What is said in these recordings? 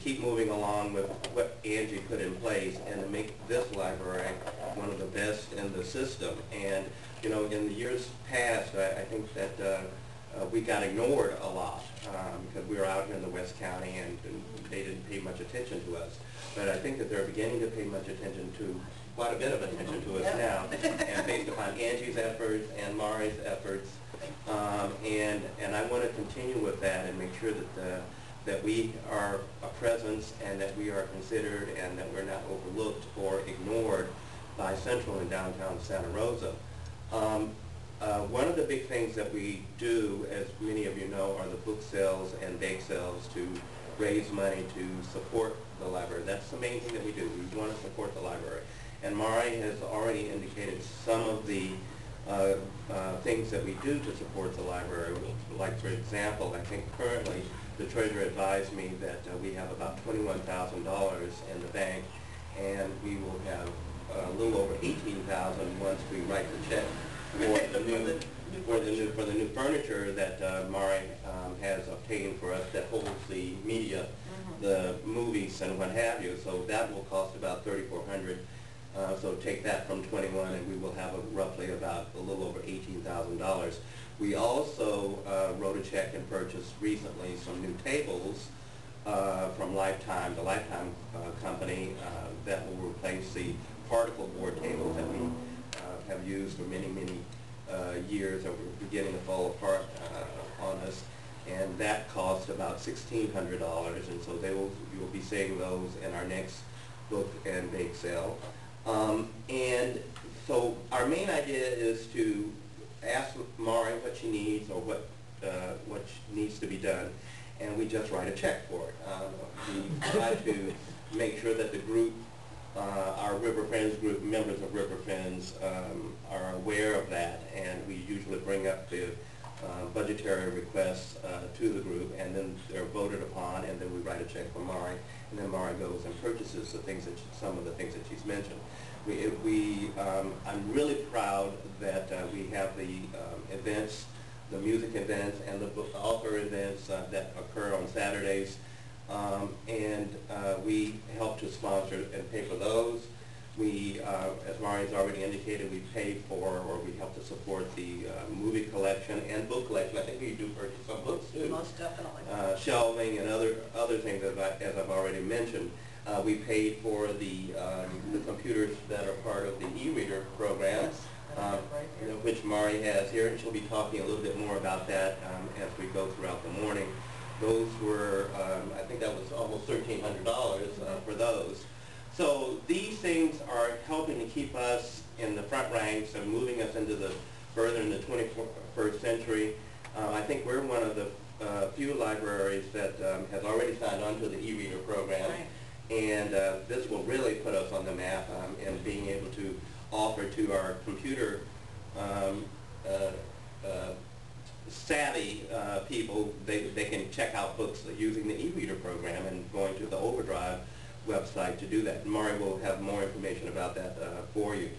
keep moving along with what Angie put in place and to make this library one of the best in the system. And, you know, in the years past, I think that we got ignored a lot because we were out here in the West County and they didn't pay much attention to us. But I think that they're beginning to pay much attention to, quite a bit of attention to us now, and based upon Angie's efforts and Mari's efforts. And I want to continue with that and make sure that that we are a presence and that we are considered and that we're not overlooked or ignored by Central and downtown Santa Rosa. One of the big things that we do, as many of you know, are the book sales and bake sales to raise money to support the library. That's the main thing that we do. We want to support the library. And Mari has already indicated some of the things that we do to support the library. Like, for example, I think currently the treasurer advised me that we have about $21,000 in the bank, and we will have a little over $18,000 once we write the check for the new furniture that Mari has obtained for us that holds the media, the movies and what have you. So that will cost about $3,400. So take that from 21 and we will have roughly about a little over $18,000. We also wrote a check and purchased recently some new tables from Lifetime, the Lifetime company that will replace the particle board tables that we have used for many, many years that were beginning to fall apart on us. And that cost about $1,600, and so you will be seeing those in our next book and bake sale. And so our main idea is to ask Mari what she needs or what needs to be done, and we just write a check for it. We try to make sure that the group, our River Friends group, members of River Friends, are aware of that, and we usually bring up the budgetary requests to the group, and then they're voted upon, and then we write a check for Mari, and then Mari goes and purchases the things that some of the things that she's mentioned. I'm really proud that we have the events, the music events, and the book author events that occur on Saturdays, and we help to sponsor and pay for those. We, as Mari's already indicated, we pay for, or we help to support the movie collection and book collection. I think we do purchase some books too. Most definitely. Shelving and other things, as I've already mentioned. We paid for the computers that are part of the e-reader program, which Mari has here, and she'll be talking a little bit more about that as we go throughout the morning. Those were, I think that was almost $1,300 for those. So these things are helping to keep us in the front ranks and moving us into further in the 21st century. I think we're one of the few libraries that has already signed on to the e-reader program. Right. And this will really put us on the map in being able to offer to our computer savvy people, they can check out books using the e-reader program and going to the Overdrive website to do that. And Mari will have more information about that for you.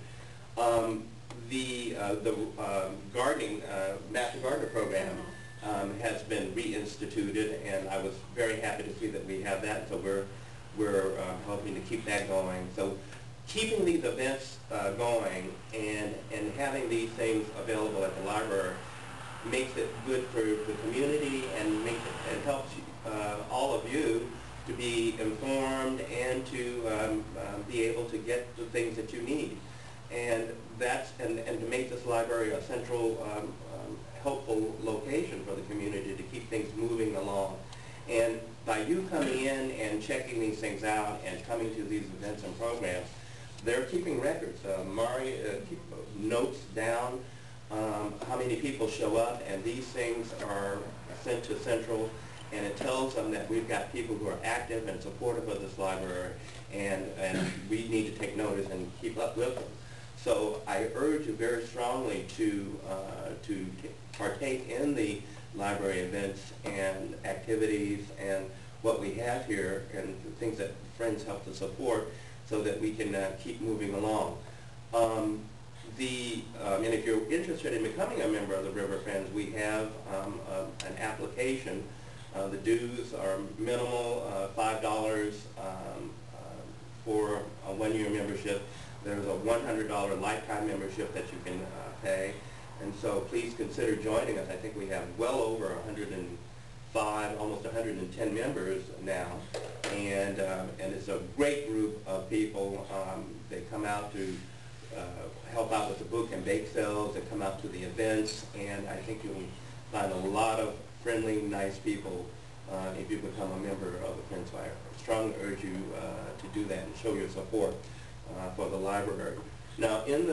The gardening, Master Gardener program has been reinstituted, and I was very happy to see that we have that. So we're hoping to keep that going. So keeping these events going and having these things available at the library makes it good for the community and helps all of you to be informed and to be able to get the things that you need. And to make this library a central, helpful location for the community to keep things moving along. And by you coming in and checking these things out and coming to these events and programs, they're keeping records. Mari keeps notes down how many people show up, and these things are sent to Central, and it tells them that we've got people who are active and supportive of this library, and we need to take notice and keep up with them. So I urge you very strongly to partake in the library events and activities and what we have here and the things that friends help to support so that we can keep moving along. And if you're interested in becoming a member of the River Friends, we have an application The dues are minimal, $5 for a one-year membership. There's a $100 lifetime membership that you can pay. And so please consider joining us. I think we have well over 105, almost 110 members now. And it's a great group of people. They come out to help out with the book and bake sales. They come out to the events. And I think you'll find a lot of friendly, nice people if you become a member of the Friends. So I strongly urge you to do that and show your support for the library. Now, in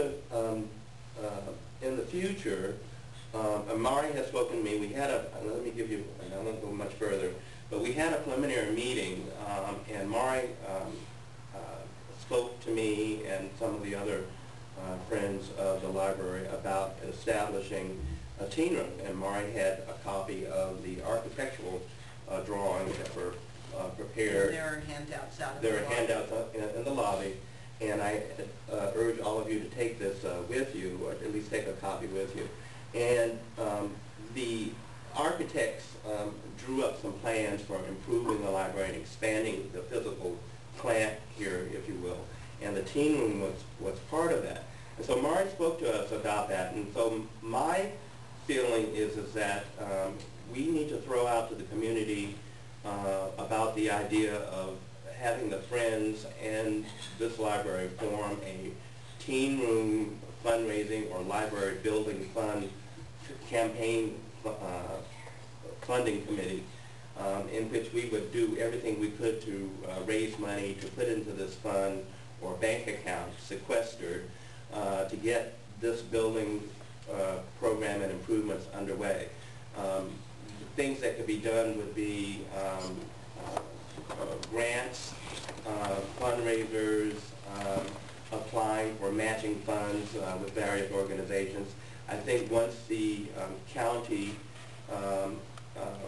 the future, Mari has spoken to me. We had let me give you, and I won't go much further, but we had a preliminary meeting, and Mari spoke to me and some of the other friends of the library about establishing a teen room. And Mari had a copy of the architectural drawings that were prepared. And there are handouts out in the lobby. There are handouts in the lobby. And I urge all of you to take this with you, or at least take a copy with you. And the architects drew up some plans for improving the library and expanding the physical plant here, if you will. And the teen room was part of that. And so Mari spoke to us about that. And so my feeling is that we need to throw out to the community about the idea of having the Friends and this library form a teen room fundraising or library building fund campaign funding committee in which we would do everything we could to raise money to put into this fund or bank account sequestered to get this building program and improvements underway. Things that could be done would be grants, fundraisers, applying for matching funds with various organizations. I think once the county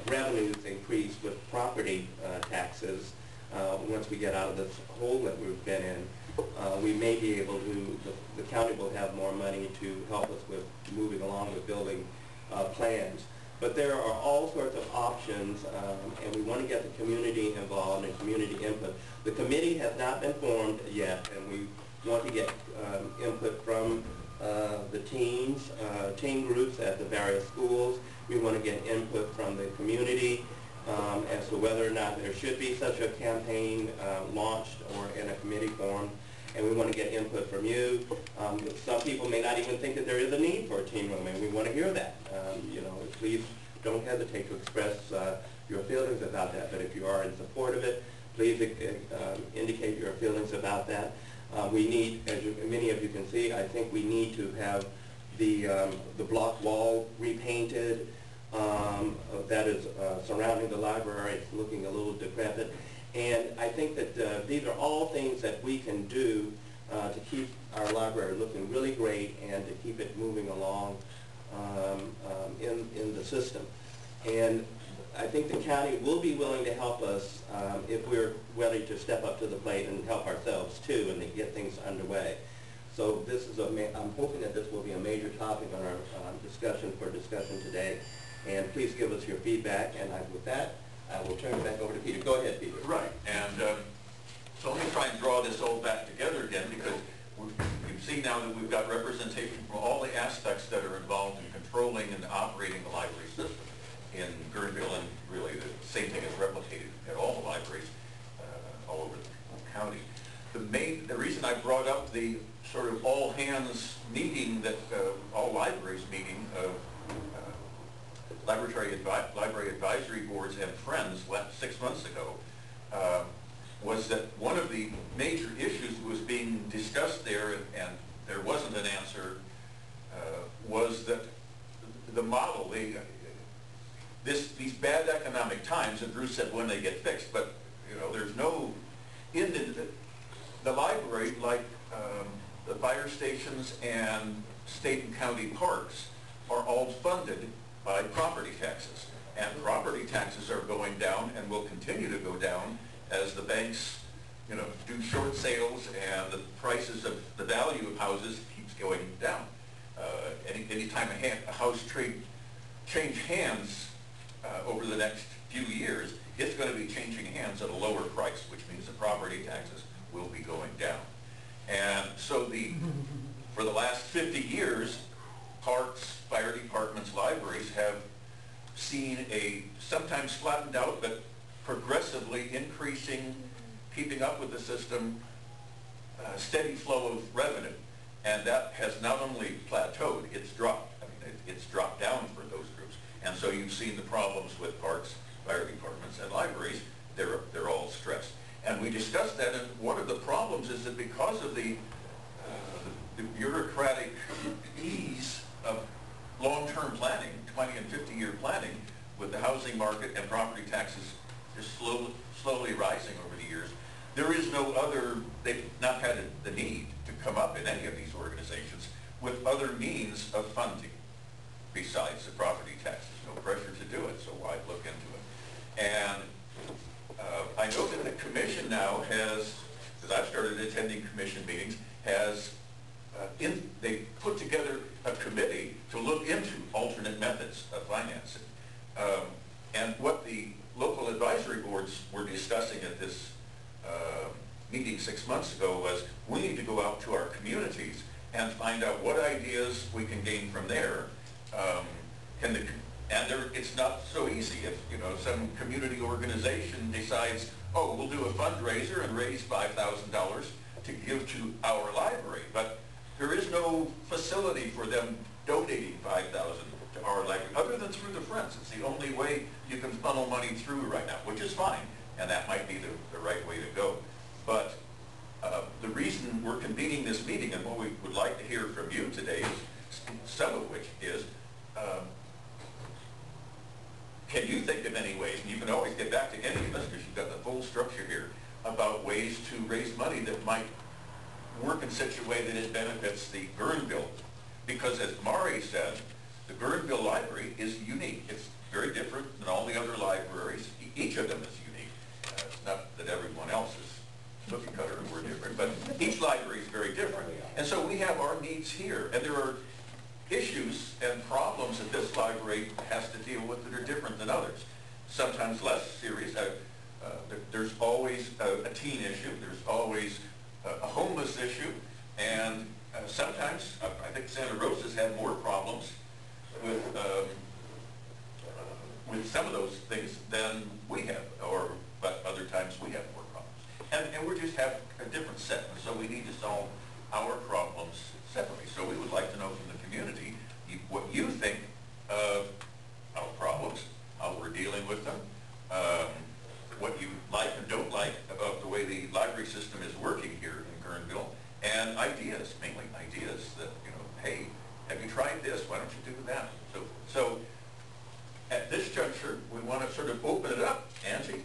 revenues increase with property taxes, once we get out of this hole that we've been in, we may be able to, the county will have more money to help us with moving along with building plans. But there are all sorts of options, and we want to get the community involved and community input. The committee has not been formed yet, and we want to get input from the teens, teen groups at the various schools. We want to get input from the community as to whether or not there should be such a campaign launched or in a committee form. And we want to get input from you. Some people may not even think that there is a need for a teen room, and we want to hear that. You know, please don't hesitate to express your feelings about that. But if you are in support of it, please indicate your feelings about that. We need, as many of you can see, I think we need to have the block wall repainted. That is surrounding the library. It's looking a little decrepit. And I think that these are all things that we can do to keep our library looking really great and to keep it moving along in the system. And I think the county will be willing to help us if we're ready to step up to the plate and help ourselves too and to get things underway. So this is I'm hoping that this will be a major topic on our discussion today. And please give us your feedback. And with that, I will turn it back over to Peter. Go ahead, Peter. Right. And so let me try and draw this all back together again, because we've seen now that we've got representation from all the aspects that are involved in controlling and operating the library system in Guerneville, and really the same thing is replicated at all the libraries all over the county. The reason I brought up the sort of all hands meeting that all libraries meeting of library advisory boards and Friends 6 months ago was that one of the major issues that was being discussed there, and there wasn't an answer, was that the model, these bad economic times, and Bruce said when they get fixed, but you know, there's no, in the library, like the fire stations and state and county parks, are all funded by property taxes. And property taxes are going down and will continue to go down as the banks, you know, do short sales and the prices of the value of houses keeps going down. Anytime a house change hands over the next few years, it's going to be changing hands at a lower price, which means the property taxes will be going down. And so for the last 50 years, parks, fire departments, libraries have seen a sometimes flattened out, but progressively increasing, keeping up with the system, steady flow of revenue. And that has not only plateaued, it's dropped. I mean, it's dropped down for those groups. And so you've seen the problems with parks, fire departments, and libraries. They're all stressed. And we discussed that, and one of the problems is that because of the bureaucratic ease of long-term planning, 20 and 50-year planning, with the housing market and property taxes just slowly rising over the years, there is no other, they've not had the need to come up in any of these organizations with other means of funding besides the property taxes. No pressure to do it, so why look into it? And I know that the commission now has, because I've started attending commission meetings, they put together a committee to look into alternate methods of financing. And what the local advisory boards were discussing at this meeting 6 months ago was, we need to go out to our communities and find out what ideas we can gain from there. It's not so easy if, some community organization decides, oh, we'll do a fundraiser and raise $5,000 to give to our library. But there is no facility for them donating $5,000 to our library, other than through the Friends. It's the only way you can funnel money through right now, which is fine, and that might be the right way to go. But the reason we're convening this meeting, and what we would like to hear from you today, is some of which is, can you think of any ways, and you can always get back to any of us because you've got the full structure here, about ways to raise money that might work in such a way that it benefits the Guerneville. Because as Mari said, the Guerneville Library is unique. It's very different than all the other libraries. Each of them is unique. It's not that everyone else is cookie cutter and we're different, but each library is very different. And so we have our needs here, and there are issues and problems that this library has to deal with that are different than others. Sometimes less serious. There's always a teen issue. There's always a homeless issue. And sometimes, I think Santa Rosa's had more problems with some of those things than we have, but other times we have more problems. And we just have a different set, and so we need to solve our problems separately. So we would like to know from the community what you think of our problems, how we're dealing with them, what you like and don't like about the way the library system is working here in Guerneville, and ideas, mainly ideas that, hey, have you tried this? Why don't you do that? So at this juncture, we want to sort of open it up. Angie?